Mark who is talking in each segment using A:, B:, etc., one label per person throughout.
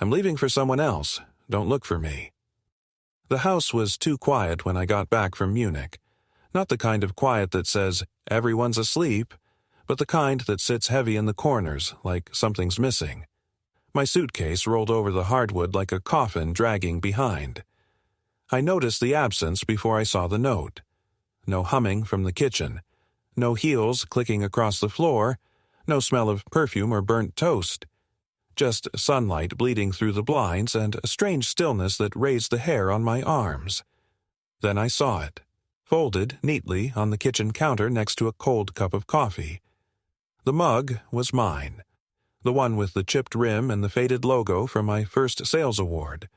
A: I'm leaving for someone else. Don't look for me. The house was too quiet when I got back from Munich. Not the kind of quiet that says, everyone's asleep, but the kind that sits heavy in the corners, like something's missing. My suitcase rolled over the hardwood like a coffin dragging behind. I noticed the absence before I saw the note. No humming from the kitchen. No heels clicking across the floor. No smell of perfume or burnt toast. Just sunlight bleeding through the blinds and a strange stillness that raised the hair on my arms. Then I saw it, folded neatly on the kitchen counter next to a cold cup of coffee. The mug was mine, the one with the chipped rim and the faded logo from my first sales award.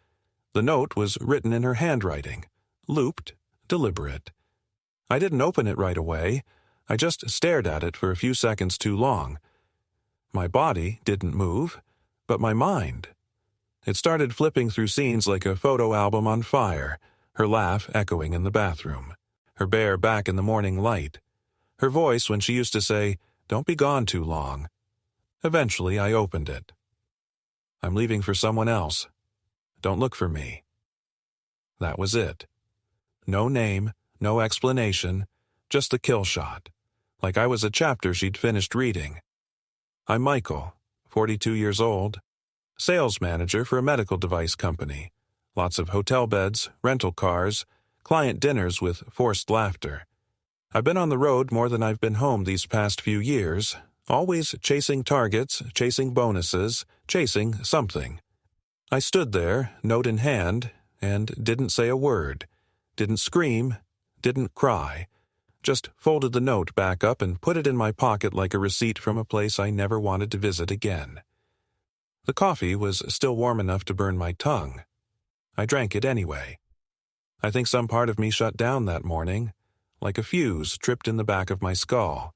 A: The note was written in her handwriting, looped, deliberate. I didn't open it right away. I just stared at it for a few seconds too long. My body didn't move, but my mind. It started flipping through scenes like a photo album on fire, her laugh echoing in the bathroom, her bare back in the morning light, her voice when she used to say, "Don't be gone too long." Eventually, I opened it. I'm leaving for someone else. Don't look for me. That was it. No name, no explanation, just the kill shot, like I was a chapter she'd finished reading. I'm Michael, 42 years old, sales manager for a medical device company. Lots of hotel beds, rental cars, client dinners with forced laughter. I've been on the road more than I've been home these past few years, always chasing targets, chasing bonuses, chasing something. I stood there, note in hand, and didn't say a word, didn't scream, didn't cry, just folded the note back up and put it in my pocket like a receipt from a place I never wanted to visit again. The coffee was still warm enough to burn my tongue. I drank it anyway. I think some part of me shut down that morning, like a fuse tripped in the back of my skull.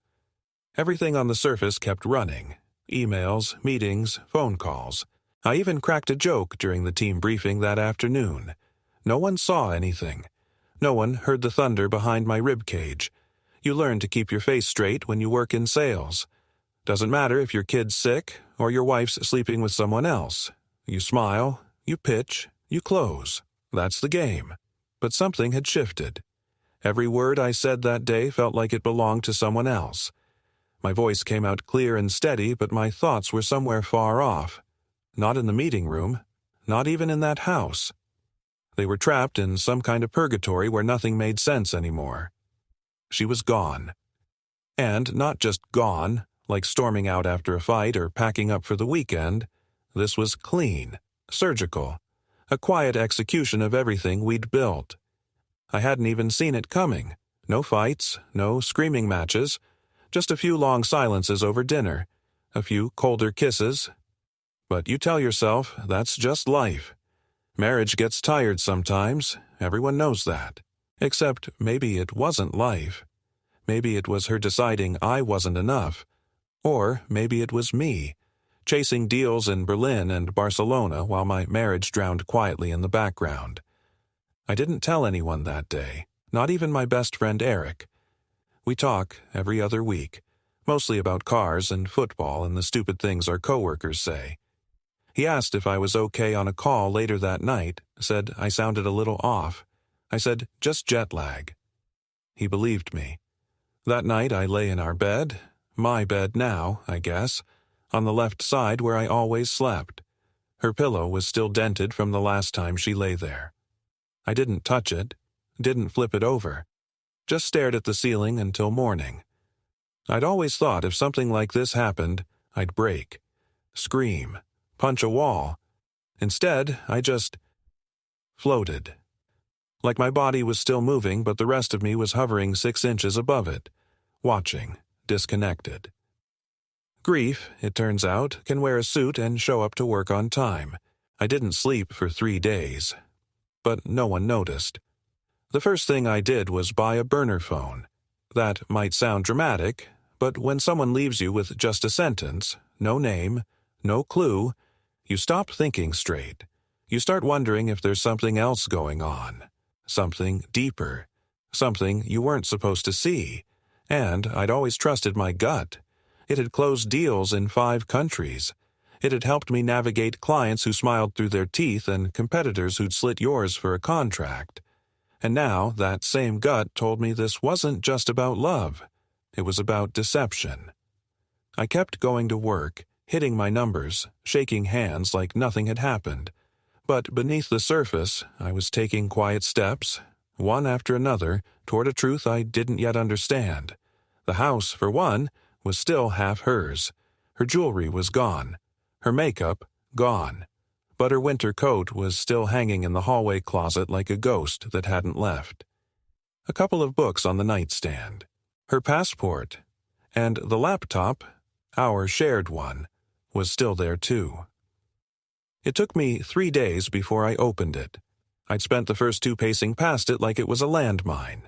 A: Everything on the surface kept running. Emails, meetings, phone calls. I even cracked a joke during the team briefing that afternoon. No one saw anything. No one heard the thunder behind my rib cage. You learn to keep your face straight when you work in sales. Doesn't matter if your kid's sick or your wife's sleeping with someone else. You smile, you pitch, you close. That's the game. But something had shifted. Every word I said that day felt like it belonged to someone else. My voice came out clear and steady, but my thoughts were somewhere far off. Not in the meeting room, not even in that house. They were trapped in some kind of purgatory where nothing made sense anymore. She was gone. And not just gone, like storming out after a fight or packing up for the weekend. This was clean, surgical, a quiet execution of everything we'd built. I hadn't even seen it coming. No fights, no screaming matches, just a few long silences over dinner, a few colder kisses. But you tell yourself that's just life. Marriage gets tired sometimes, everyone knows that. Except maybe it wasn't life. Maybe it was her deciding I wasn't enough. Or maybe it was me, chasing deals in Berlin and Barcelona while my marriage drowned quietly in the background. I didn't tell anyone that day, not even my best friend Eric. We talk every other week, mostly about cars and football and the stupid things our coworkers say. He asked if I was okay on a call later that night, said I sounded a little off. I said, just jet lag. He believed me. That night I lay in our bed, my bed now, I guess, on the left side where I always slept. Her pillow was still dented from the last time she lay there. I didn't touch it, didn't flip it over, just stared at the ceiling until morning. I'd always thought if something like this happened, I'd break, scream, punch a wall. Instead, I just floated. Like my body was still moving, but the rest of me was hovering 6 inches above it, watching, disconnected. Grief, it turns out, can wear a suit and show up to work on time. I didn't sleep for 3 days. But no one noticed. The first thing I did was buy a burner phone. That might sound dramatic, but when someone leaves you with just a sentence, no name, no clue, you stop thinking straight. You start wondering if there's something else going on. Something deeper. Something you weren't supposed to see. And I'd always trusted my gut. It had closed deals in 5 countries. It had helped me navigate clients who smiled through their teeth and competitors who'd slit yours for a contract. And now that same gut told me this wasn't just about love. It was about deception. I kept going to work, hitting my numbers, shaking hands like nothing had happened. But beneath the surface, I was taking quiet steps, one after another, toward a truth I didn't yet understand. The house, for one, was still half hers. Her jewelry was gone. Her makeup, gone. But her winter coat was still hanging in the hallway closet like a ghost that hadn't left. A couple of books on the nightstand. Her passport. And the laptop, our shared one, was still there too. It took me 3 days before I opened it. I'd spent the first 2 pacing past it like it was a landmine.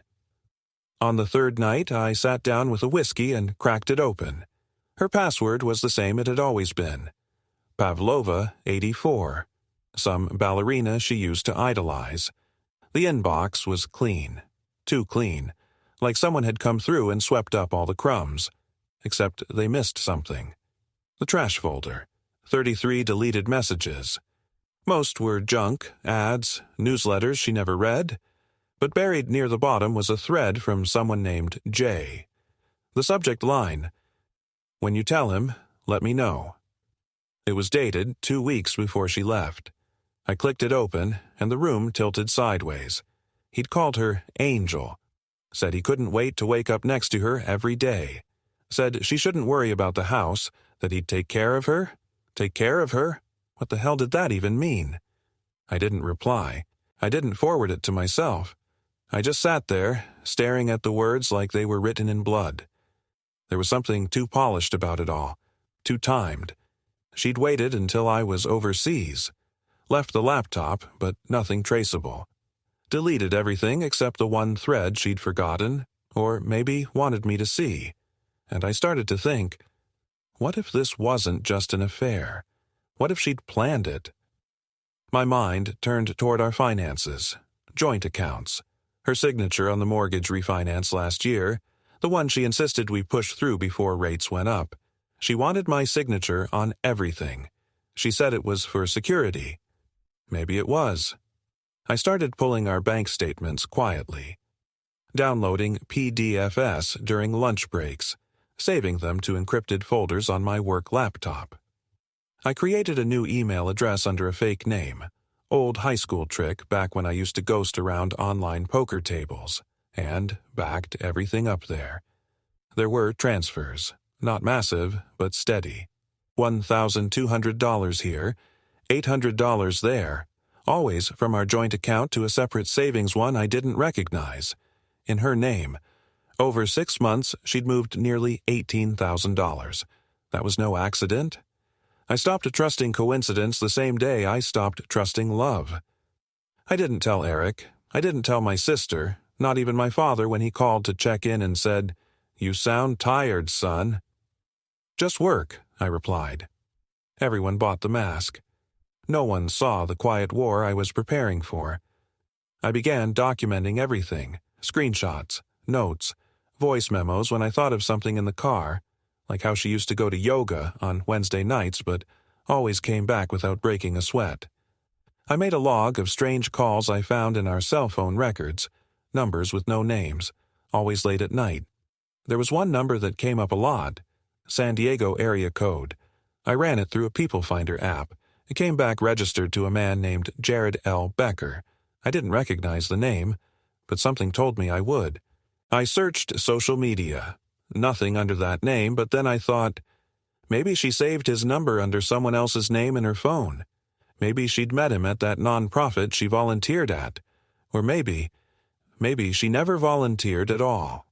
A: On the 3rd night, I sat down with a whiskey and cracked it open. Her password was the same it had always been. Pavlova, 84. Some ballerina she used to idolize. The inbox was clean. Too clean. Like someone had come through and swept up all the crumbs. Except they missed something. The trash folder. 33 deleted messages. Most were junk, ads, newsletters she never read. But buried near the bottom was a thread from someone named Jay. The subject line, "When you tell him, let me know." It was dated 2 weeks before she left. I clicked it open, and the room tilted sideways. He'd called her Angel. Said he couldn't wait to wake up next to her every day. Said she shouldn't worry about the house, that he'd take care of her. Take care of her? What the hell did that even mean? I didn't reply. I didn't forward it to myself. I just sat there, staring at the words like they were written in blood. There was something too polished about it all, too timed. She'd waited until I was overseas. Left the laptop, but nothing traceable. Deleted everything except the one thread she'd forgotten, or maybe wanted me to see. And I started to think, what if this wasn't just an affair? What if she'd planned it? My mind turned toward our finances, joint accounts. Her signature on the mortgage refinance last year, the one she insisted we push through before rates went up. She wanted my signature on everything. She said it was for security. Maybe it was. I started pulling our bank statements quietly, downloading PDFs during lunch breaks, saving them to encrypted folders on my work laptop. I created a new email address under a fake name, old high school trick back when I used to ghost around online poker tables, and backed everything up there. There were transfers, not massive, but steady. $1,200 here, $800 there, always from our joint account to a separate savings one I didn't recognize. In her name. Over 6 months, she'd moved nearly $18,000. That was no accident. I stopped trusting coincidence the same day I stopped trusting love. I didn't tell Eric. I didn't tell my sister, not even my father when he called to check in and said, "You sound tired, son." "Just work," I replied. Everyone bought the mask. No one saw the quiet war I was preparing for. I began documenting everything, screenshots, notes, voice memos when I thought of something in the car, like how she used to go to yoga on Wednesday nights but always came back without breaking a sweat. I made a log of strange calls I found in our cell phone records, numbers with no names, always late at night. There was one number that came up a lot, San Diego area code. I ran it through a People Finder app. It came back registered to a man named Jared L. Becker. I didn't recognize the name, but something told me I would. I searched social media. Nothing under that name, but then I thought, maybe she saved his number under someone else's name in her phone. Maybe she'd met him at that nonprofit she volunteered at. Or maybe she never volunteered at all.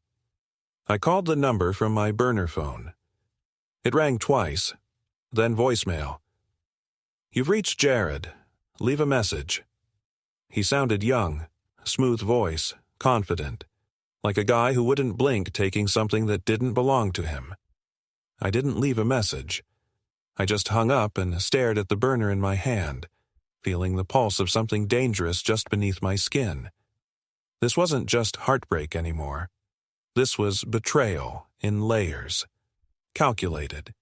A: I called the number from my burner phone. It rang twice, then voicemail. "You've reached Jared. Leave a message." He sounded young, smooth voice, confident, like a guy who wouldn't blink taking something that didn't belong to him. I didn't leave a message. I just hung up and stared at the burner in my hand, feeling the pulse of something dangerous just beneath my skin. This wasn't just heartbreak anymore. This was betrayal in layers. Calculated.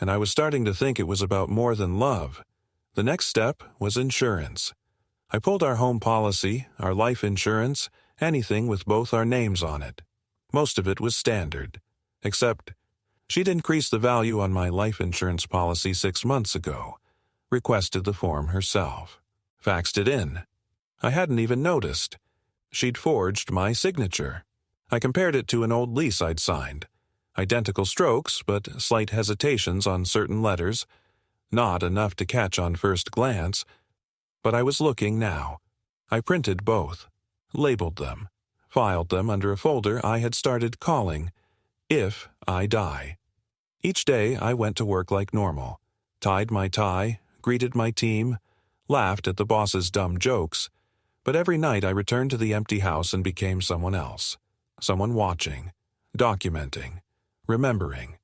A: and I was starting to think it was about more than love. The next step was insurance. I pulled our home policy, our life insurance, anything with both our names on it. Most of it was standard, except she'd increased the value on my life insurance policy 6 months ago, requested the form herself, faxed it in. I hadn't even noticed. She'd forged my signature. I compared it to an old lease I'd signed. Identical strokes, but slight hesitations on certain letters. Not enough to catch on first glance. But I was looking now. I printed both, labeled them, filed them under a folder I had started calling If I Die. Each day I went to work like normal, tied my tie, greeted my team, laughed at the boss's dumb jokes, but every night I returned to the empty house and became someone else, someone watching, documenting, remembering.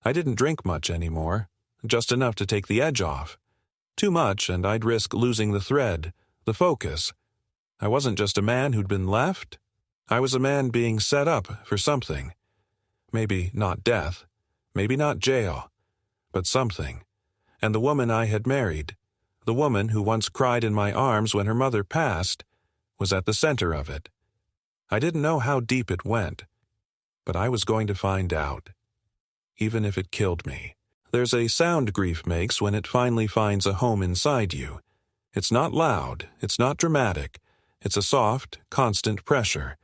A: I didn't drink much anymore, just enough to take the edge off. Too much and I'd risk losing the thread, the focus. I wasn't just a man who'd been left. I was a man being set up for something. Maybe not death, maybe not jail, but something. And the woman I had married, the woman who once cried in my arms when her mother passed, was at the center of it. I didn't know how deep it went, but I was going to find out, even if it killed me. There's a sound grief makes when it finally finds a home inside you. It's not loud, it's not dramatic. It's a soft, constant pressure,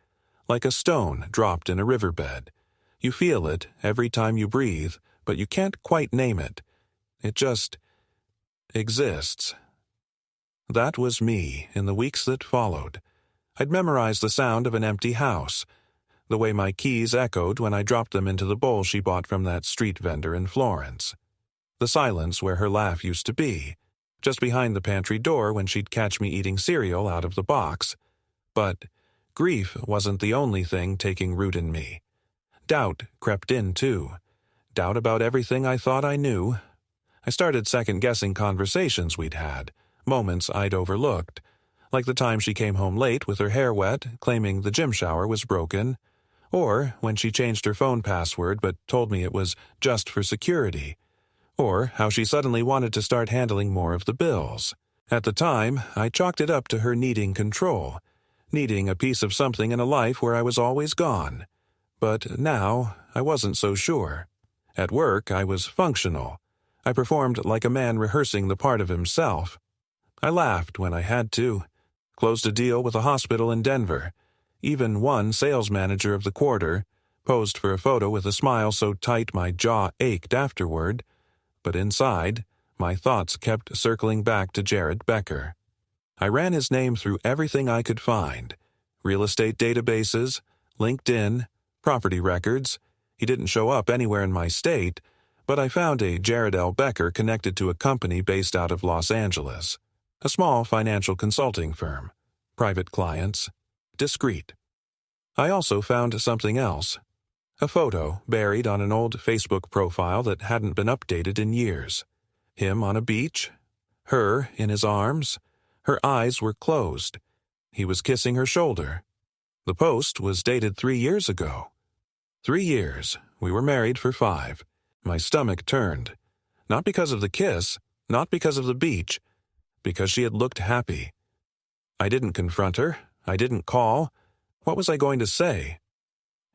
A: like a stone dropped in a riverbed. You feel it every time you breathe, but you can't quite name it. It just exists. That was me in the weeks that followed. I'd memorized the sound of an empty house, the way my keys echoed when I dropped them into the bowl she bought from that street vendor in Florence. The silence where her laugh used to be, just behind the pantry door when she'd catch me eating cereal out of the box. But grief wasn't the only thing taking root in me. Doubt crept in, too. Doubt about everything I thought I knew. I started second-guessing conversations we'd had, moments I'd overlooked, like the time she came home late with her hair wet, claiming the gym shower was broken, or when she changed her phone password but told me it was just for security, or how she suddenly wanted to start handling more of the bills. At the time, I chalked it up to her needing control, needing a piece of something in a life where I was always gone. But now, I wasn't so sure. At work, I was functional. I performed like a man rehearsing the part of himself. I laughed when I had to, closed a deal with a hospital in Denver, even won sales manager of the quarter, posed for a photo with a smile so tight my jaw ached afterward, but inside, my thoughts kept circling back to Jared Becker. I ran his name through everything I could find: real estate databases, LinkedIn, property records. He didn't show up anywhere in my state, but I found a Jared L. Becker connected to a company based out of Los Angeles, a small financial consulting firm, private clients, discreet. I also found something else. A photo buried on an old Facebook profile that hadn't been updated in years. Him on a beach, her in his arms. Her eyes were closed. He was kissing her shoulder. The post was dated 3 years ago. 3 years. We were married for 5. My stomach turned. Not because of the kiss, not because of the beach, because she had looked happy. I didn't confront her. I didn't call. What was I going to say?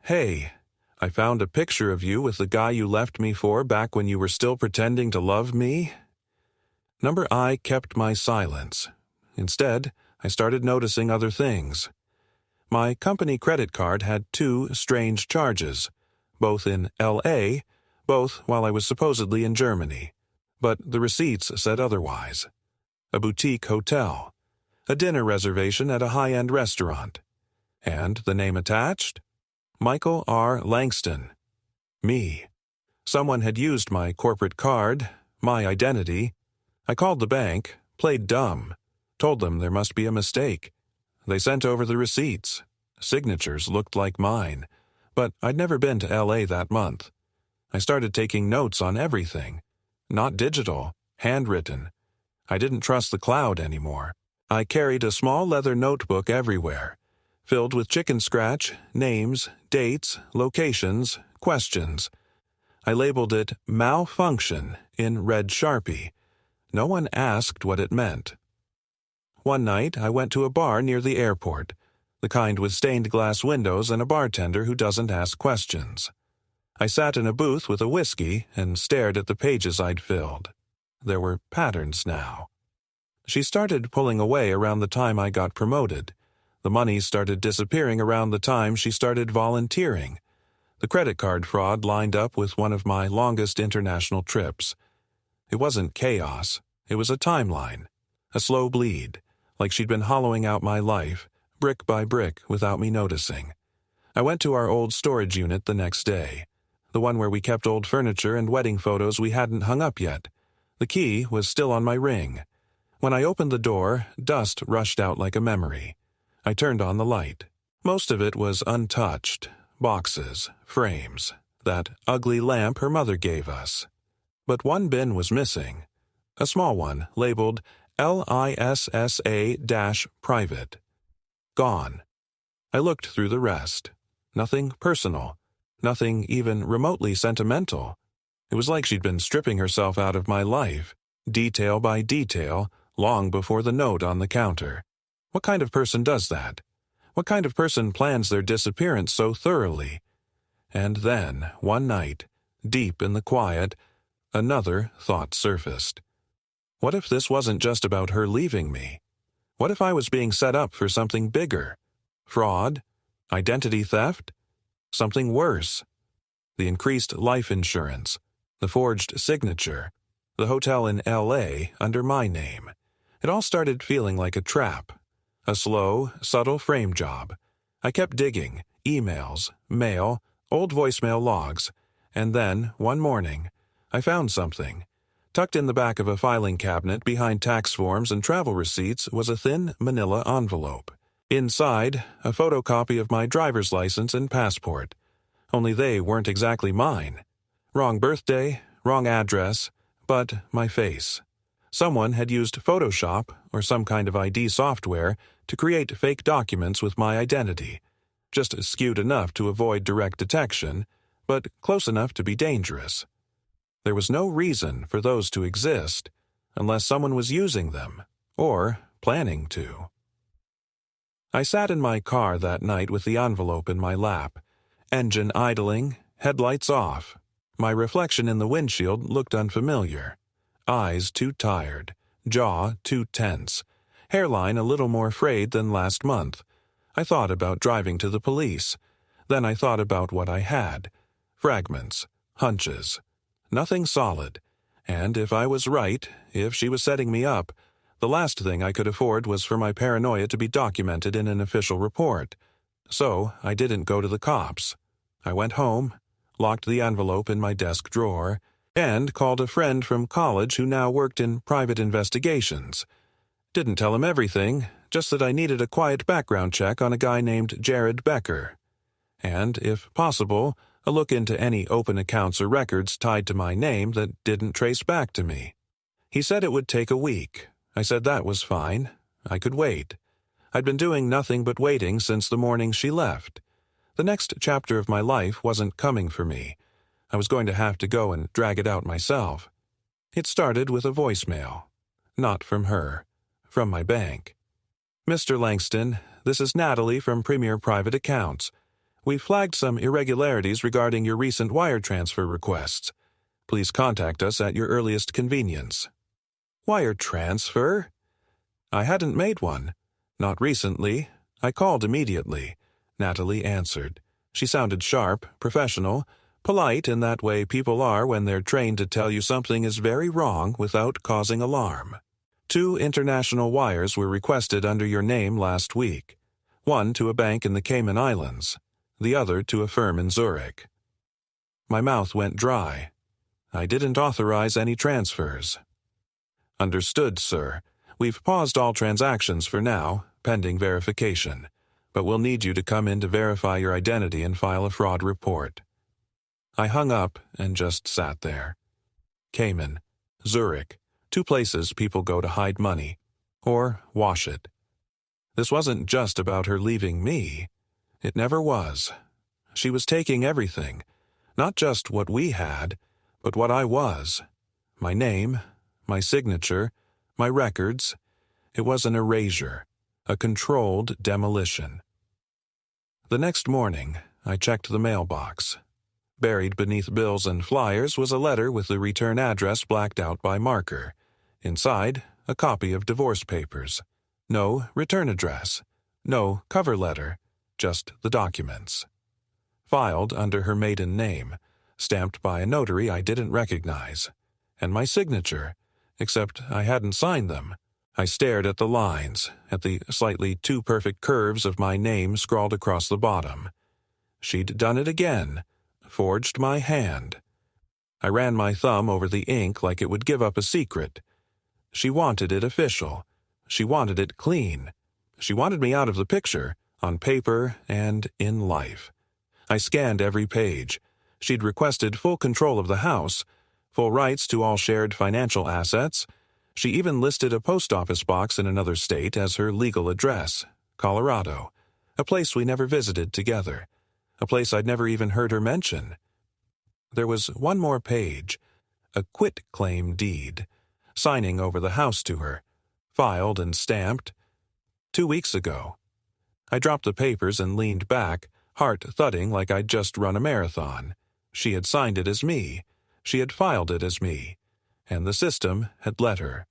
A: Hey, I found a picture of you with the guy you left me for back when you were still pretending to love me. Number I kept my silence. Instead, I started noticing other things. My company credit card had 2 strange charges, both in L.A., both while I was supposedly in Germany. But the receipts said otherwise. A boutique hotel, a dinner reservation at a high-end restaurant. And the name attached? Michael R. Langston. Me. Someone had used my corporate card, my identity. I called the bank, played dumb, told them there must be a mistake. They sent over the receipts. Signatures looked like mine, but I'd never been to L.A. that month. I started taking notes on everything. Not digital, handwritten. I didn't trust the cloud anymore. I carried a small leather notebook everywhere, filled with chicken scratch, names, dates, locations, questions. I labeled it malfunction in red Sharpie. No one asked what it meant. One night, I went to a bar near the airport, the kind with stained glass windows and a bartender who doesn't ask questions. I sat in a booth with a whiskey and stared at the pages I'd filled. There were patterns now. She started pulling away around the time I got promoted. The money started disappearing around the time she started volunteering. The credit card fraud lined up with one of my longest international trips. It wasn't chaos. It was a timeline. A slow bleed, like she'd been hollowing out my life, brick by brick, without me noticing. I went to our old storage unit the next day, the one where we kept old furniture and wedding photos we hadn't hung up yet. The key was still on my ring. When I opened the door, dust rushed out like a memory. I turned on the light. Most of it was untouched. Boxes, frames, that ugly lamp her mother gave us. But one bin was missing. A small one, labeled LISSA-private. Gone. I looked through the rest. Nothing personal. Nothing even remotely sentimental. It was like she'd been stripping herself out of my life, detail by detail, long before the note on the counter. What kind of person does that? What kind of person plans their disappearance so thoroughly? And then, one night, deep in the quiet, another thought surfaced. What if this wasn't just about her leaving me? What if I was being set up for something bigger? Fraud? Identity theft? Something worse? The increased life insurance, the forged signature, the hotel in L.A. under my name. It all started feeling like a trap. A slow, subtle frame job. I kept digging, emails, mail, old voicemail logs, and then, one morning, I found something. Tucked in the back of a filing cabinet behind tax forms and travel receipts was a thin manila envelope. Inside, a photocopy of my driver's license and passport. Only they weren't exactly mine. Wrong birthday, wrong address, but my face. Someone had used Photoshop or some kind of ID software to create fake documents with my identity, just skewed enough to avoid direct detection, but close enough to be dangerous. There was no reason for those to exist, unless someone was using them, or planning to. I sat in my car that night with the envelope in my lap, engine idling, headlights off. My reflection in the windshield looked unfamiliar. Eyes too tired, jaw too tense, hairline a little more frayed than last month. I thought about driving to the police. Then I thought about what I had. Fragments, hunches. Nothing solid. And if I was right, if she was setting me up, the last thing I could afford was for my paranoia to be documented in an official report. So I didn't go to the cops. I went home, locked the envelope in my desk drawer, and called a friend from college who now worked in private investigations. Didn't tell him everything, just that I needed a quiet background check on a guy named Jared Becker. And, if possible, a look into any open accounts or records tied to my name that didn't trace back to me. He said it would take a week. I said that was fine. I could wait. I'd been doing nothing but waiting since the morning she left. The next chapter of my life wasn't coming for me. I was going to have to go and drag it out myself. It started with a voicemail. Not from her. From my bank. Mr. Langston, this is Natalie from Premier Private Accounts. We flagged some irregularities regarding your recent wire transfer requests. Please contact us at your earliest convenience. Wire transfer? I hadn't made one. Not recently. I called immediately. Natalie answered. She sounded sharp, professional, polite in that way people are when they're trained to tell you something is very wrong without causing alarm. 2 international wires were requested under your name last week. One to a bank in the Cayman Islands, the other to a firm in Zurich. My mouth went dry. I didn't authorize any transfers. Understood, sir. We've paused all transactions for now, pending verification, but we'll need you to come in to verify your identity and file a fraud report. I hung up and just sat there. Cayman, Zurich, 2 places people go to hide money, or wash it. This wasn't just about her leaving me. It never was. She was taking everything. Not just what we had, but what I was. My name, my signature, my records. It was an erasure, a controlled demolition. The next morning, I checked the mailbox. Buried beneath bills and flyers was a letter with the return address blacked out by marker. Inside, a copy of divorce papers. No return address. No cover letter. Just the documents. Filed under her maiden name, stamped by a notary I didn't recognize. And my signature, except I hadn't signed them. I stared at the lines, at the slightly too perfect curves of my name scrawled across the bottom. She'd done it again. Forged my hand. I ran my thumb over the ink like it would give up a secret. She wanted it official. She wanted it clean. She wanted me out of the picture, on paper and in life. I scanned every page. She'd requested full control of the house, full rights to all shared financial assets. She even listed a post office box in another state as her legal address, Colorado, a place we never visited together. A place I'd never even heard her mention. There was one more page, a quitclaim deed, signing over the house to her, filed and stamped. 2 weeks ago. I dropped the papers and leaned back, heart thudding like I'd just run a marathon. She had signed it as me. She had filed it as me. And the system had let her.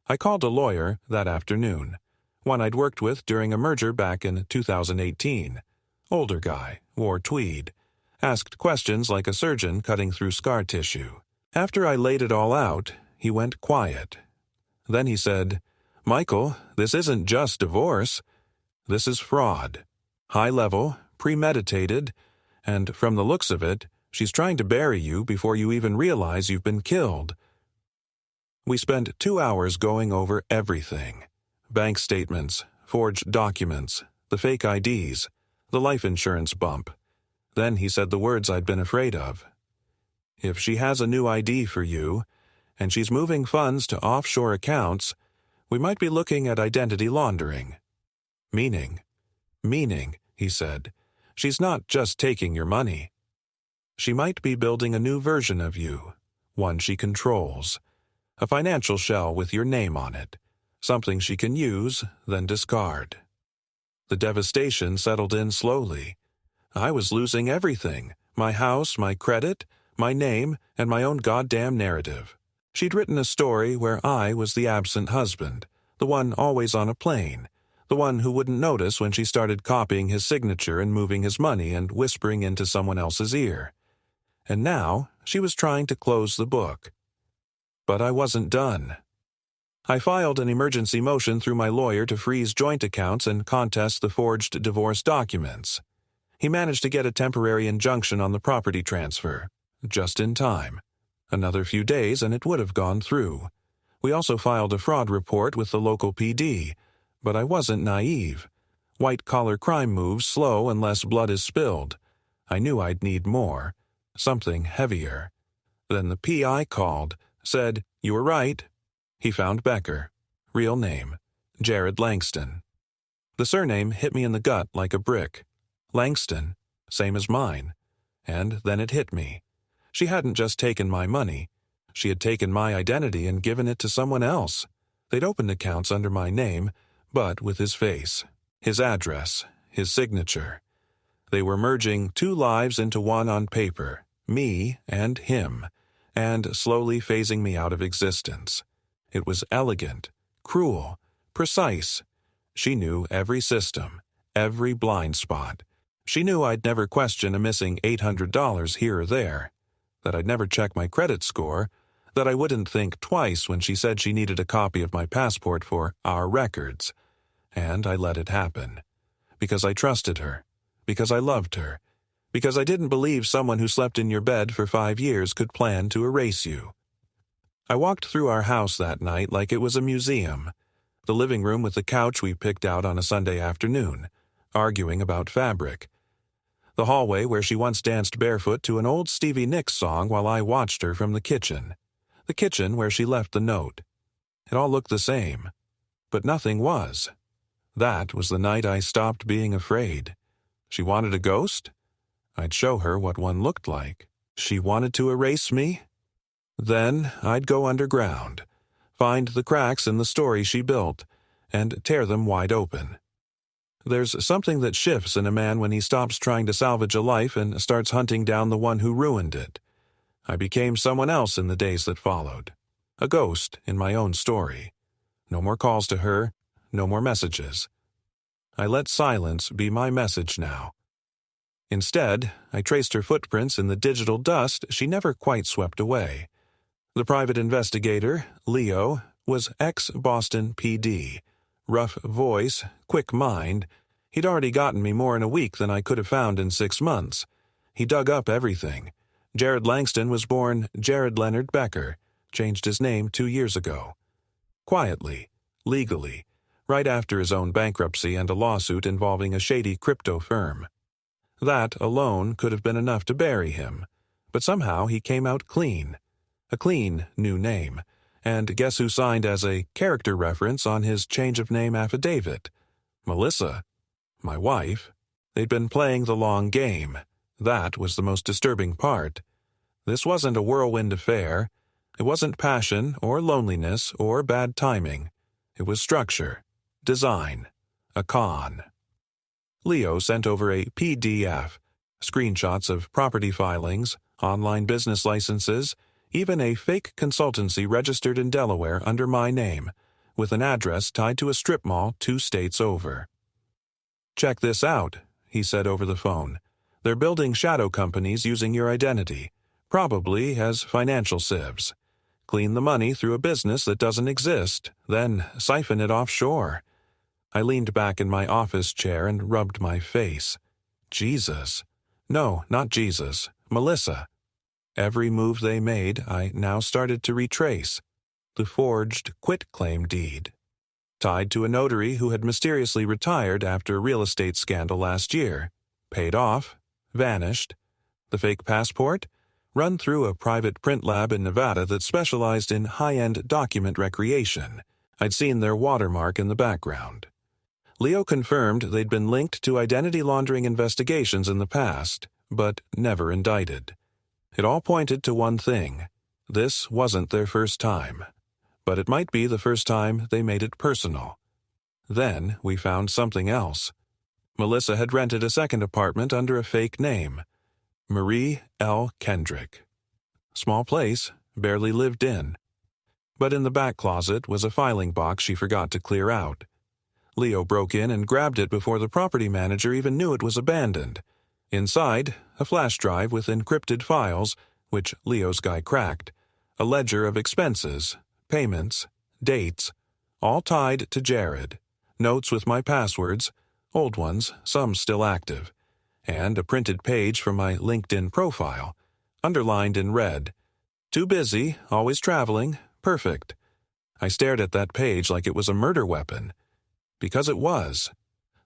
A: I called a lawyer that afternoon, one I'd worked with during a merger back in 2018. Older guy, wore tweed, asked questions like a surgeon cutting through scar tissue. After I laid it all out, he went quiet. Then he said, "Michael, this isn't just divorce. This is fraud. High level, premeditated, and from the looks of it, she's trying to bury you before you even realize you've been killed." We spent 2 hours going over everything. Bank statements, forged documents, the fake IDs, the life insurance bump. Then he said the words I'd been afraid of. "If she has a new ID for you, and she's moving funds to offshore accounts, we might be looking at identity laundering." Meaning, he said, she's not just taking your money. She might be building a new version of you, one she controls. A financial shell with your name on it, something she can use, then discard. The devastation settled in slowly. I was losing everything, my house, my credit, my name, and my own goddamn narrative. She'd written a story where I was the absent husband, the one always on a plane, the one who wouldn't notice when she started copying his signature and moving his money and whispering into someone else's ear. And now she was trying to close the book. But I wasn't done. I filed an emergency motion through my lawyer to freeze joint accounts and contest the forged divorce documents. He managed to get a temporary injunction on the property transfer, just in time. Another few days and it would have gone through. We also filed a fraud report with the local PD, but I wasn't naive. White-collar crime moves slow unless blood is spilled. I knew I'd need more, something heavier. Then the PI called, said, "You were right." He found Becker. Real name, Jared Langston. The surname hit me in the gut like a brick. Langston, same as mine. And then it hit me. She hadn't just taken my money. She had taken my identity and given it to someone else. They'd opened accounts under my name, but with his face, his address, his signature. They were merging 2 lives into one on paper, me and him, and slowly phasing me out of existence. It was elegant, cruel, precise. She knew every system, every blind spot. She knew I'd never question a missing $800 here or there, that I'd never check my credit score, that I wouldn't think twice when she said she needed a copy of my passport for our records. And I let it happen. Because I trusted her. Because I loved her. Because I didn't believe someone who slept in your bed for 5 years could plan to erase you. I walked through our house that night like it was a museum. The living room with the couch we picked out on a Sunday afternoon, arguing about fabric. The hallway where she once danced barefoot to an old Stevie Nicks song while I watched her from the kitchen. The kitchen where she left the note. It all looked the same. But nothing was. That was the night I stopped being afraid. She wanted a ghost? I'd show her what one looked like. She wanted to erase me? Then I'd go underground, find the cracks in the story she built, and tear them wide open. There's something that shifts in a man when he stops trying to salvage a life and starts hunting down the one who ruined it. I became someone else in the days that followed. A ghost in my own story. No more calls to her, no more messages. I let silence be my message now. Instead, I traced her footprints in the digital dust she never quite swept away. The private investigator, Leo, was ex-Boston PD. Rough voice, quick mind. He'd already gotten me more in a week than I could have found in 6 months. He dug up everything. Jared Langston was born Jared Leonard Becker, changed his name 2 years ago. Quietly, legally, right after his own bankruptcy and a lawsuit involving a shady crypto firm. That alone could have been enough to bury him, but somehow he came out clean. A clean new name, and guess who signed as a character reference on his change of name affidavit? Melissa, my wife. They'd been playing the long game. That was the most disturbing part. This wasn't a whirlwind affair. It wasn't passion or loneliness or bad timing. It was structure, design, a con. Leo sent over a PDF, screenshots of property filings, online business licenses, even a fake consultancy registered in Delaware under my name, with an address tied to a strip mall 2 states over. "Check this out," he said over the phone. "They're building shadow companies using your identity, probably as financial sieves. Clean the money through a business that doesn't exist, then siphon it offshore." I leaned back in my office chair and rubbed my face. Jesus. No, not Jesus. Melissa. Every move they made, I now started to retrace. The forged quitclaim deed. Tied to a notary who had mysteriously retired after a real estate scandal last year. Paid off. Vanished. The fake passport? Run through a private print lab in Nevada that specialized in high-end document recreation. I'd seen their watermark in the background. Leo confirmed they'd been linked to identity laundering investigations in the past, but never indicted. It all pointed to one thing. This wasn't their first time. But it might be the first time they made it personal. Then we found something else. Melissa had rented a second apartment under a fake name. Marie L. Kendrick. Small place, barely lived in. But in the back closet was a filing box she forgot to clear out. Leo broke in and grabbed it before the property manager even knew it was abandoned. Inside, a flash drive with encrypted files, which Leo's guy cracked, a ledger of expenses, payments, dates, all tied to Jared, notes with my passwords, old ones, some still active, and a printed page from my LinkedIn profile, underlined in red. Too busy, always traveling, perfect. I stared at that page like it was a murder weapon. Because it was.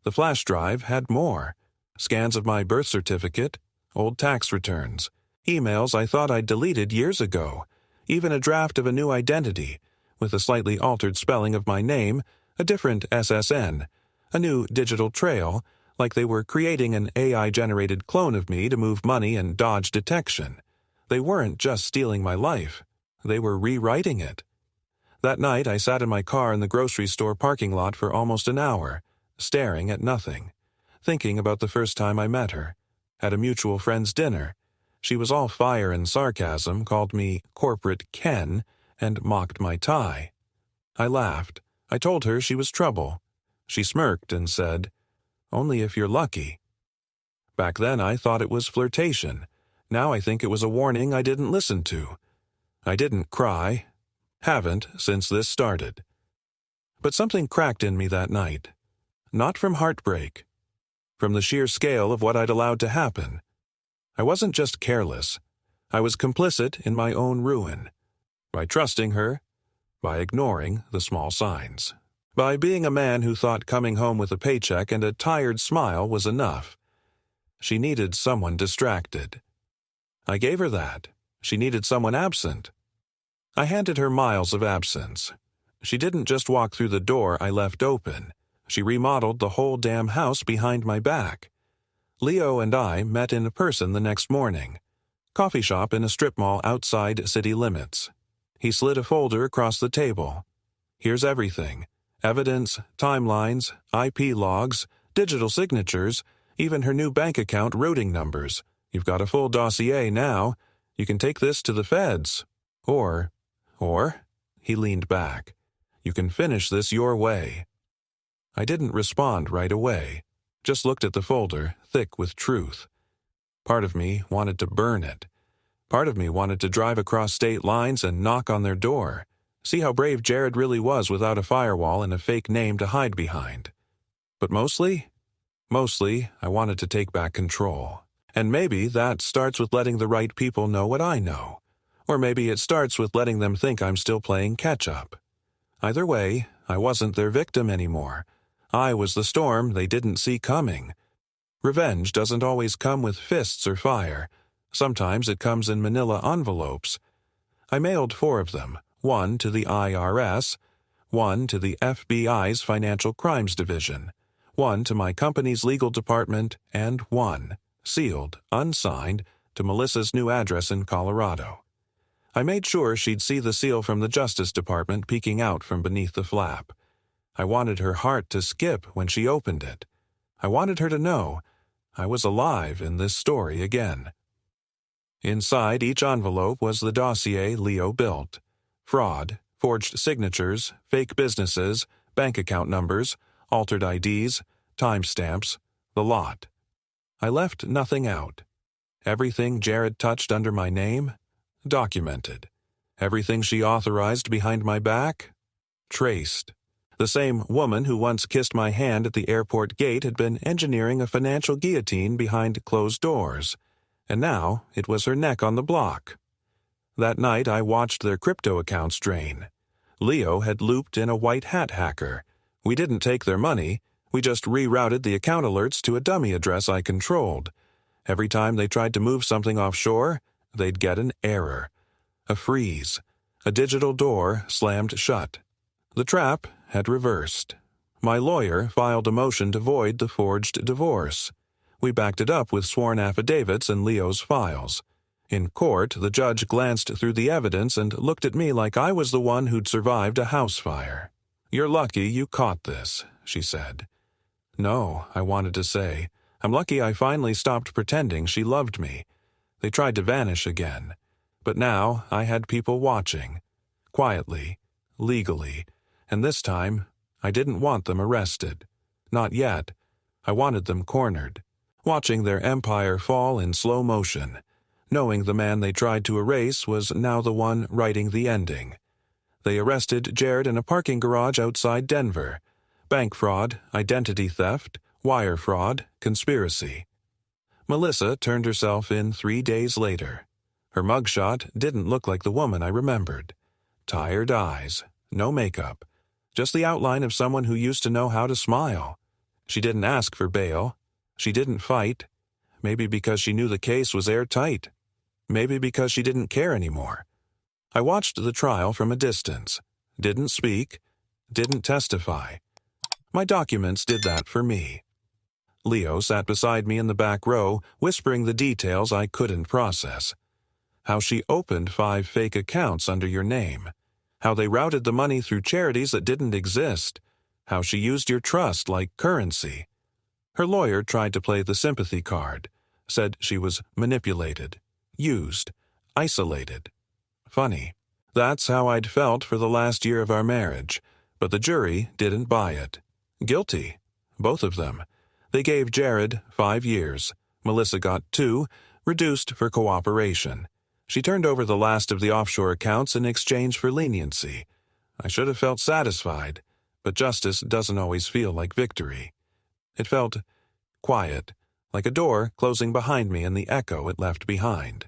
A: The flash drive had more. Scans of my birth certificate, old tax returns, emails I thought I'd deleted years ago, even a draft of a new identity, with a slightly altered spelling of my name, a different SSN, a new digital trail, like they were creating an AI-generated clone of me to move money and dodge detection. They weren't just stealing my life. They were rewriting it. That night I sat in my car in the grocery store parking lot for almost an hour, staring at nothing, thinking about the first time I met her. At a mutual friend's dinner. She was all fire and sarcasm, called me Corporate Ken, and mocked my tie. I laughed. I told her she was trouble. She smirked and said, "Only if you're lucky." Back then I thought it was flirtation. Now I think it was a warning I didn't listen to. I didn't cry. Haven't since this started. But something cracked in me that night. Not from heartbreak. From the sheer scale of what I'd allowed to happen. I wasn't just careless. I was complicit in my own ruin. By trusting her. By ignoring the small signs. By being a man who thought coming home with a paycheck and a tired smile was enough. She needed someone distracted. I gave her that. She needed someone absent. I handed her miles of absence. She didn't just walk through the door I left open. She remodeled the whole damn house behind my back. Leo and I met in person the next morning. Coffee shop in a strip mall outside city limits. He slid a folder across the table. Here's everything. Evidence, timelines, IP logs, digital signatures, even her new bank account routing numbers. You've got a full dossier now. You can take this to the feds. Or, he leaned back, you can finish this your way. I didn't respond right away, just looked at the folder, thick with truth. Part of me wanted to burn it. Part of me wanted to drive across state lines and knock on their door. See how brave Jared really was without a firewall and a fake name to hide behind. But mostly, I wanted to take back control. And maybe that starts with letting the right people know what I know. Or maybe it starts with letting them think I'm still playing catch-up. Either way, I wasn't their victim anymore. I was the storm they didn't see coming. Revenge doesn't always come with fists or fire. Sometimes it comes in manila envelopes. I mailed 4 of them, 1 to the IRS, 1 to the FBI's Financial Crimes Division, 1 to my company's legal department, and 1, sealed, unsigned, to Melissa's new address in Colorado. I made sure she'd see the seal from the Justice Department peeking out from beneath the flap. I wanted her heart to skip when she opened it. I wanted her to know I was alive in this story again. Inside each envelope was the dossier Leo built. Fraud, forged signatures, fake businesses, bank account numbers, altered IDs, timestamps, the lot. I left nothing out. Everything Jared touched under my name, documented. Everything she authorized behind my back, traced. The same woman who once kissed my hand at the airport gate had been engineering a financial guillotine behind closed doors, and now it was her neck on the block. That night I watched their crypto accounts drain. Leo had looped in a white hat hacker. We didn't take their money, we just rerouted the account alerts to a dummy address I controlled. Every time they tried to move something offshore, they'd get an error, a freeze. A digital door slammed shut. The trap had reversed. My lawyer filed a motion to void the forged divorce. We backed it up with sworn affidavits and Leo's files. In court, the judge glanced through the evidence and looked at me like I was the one who'd survived a house fire. "You're lucky you caught this," she said. No, I wanted to say. I'm lucky I finally stopped pretending she loved me. They tried to vanish again. But now I had people watching. Quietly, legally, and this time I didn't want them arrested. Not yet. I wanted them cornered, watching their empire fall in slow motion, knowing the man they tried to erase was now the one writing the ending. They arrested Jared in a parking garage outside Denver. Bank fraud, identity theft, wire fraud, conspiracy. Melissa turned herself in 3 days later. Her mugshot didn't look like the woman I remembered. Tired eyes, no makeup, just the outline of someone who used to know how to smile. She didn't ask for bail. She didn't fight. Maybe because she knew the case was airtight. Maybe because she didn't care anymore. I watched the trial from a distance. Didn't speak. Didn't testify. My documents did that for me. Leo sat beside me in the back row, whispering the details I couldn't process. How she opened 5 fake accounts under your name. How they routed the money through charities that didn't exist. How she used your trust like currency. Her lawyer tried to play the sympathy card. Said she was manipulated, used, isolated. Funny. That's how I'd felt for the last year of our marriage. But the jury didn't buy it. Guilty. Both of them. They gave Jared 5 years. Melissa got 2, reduced for cooperation. She turned over the last of the offshore accounts in exchange for leniency. I should have felt satisfied, but justice doesn't always feel like victory. It felt quiet, like a door closing behind me and the echo it left behind.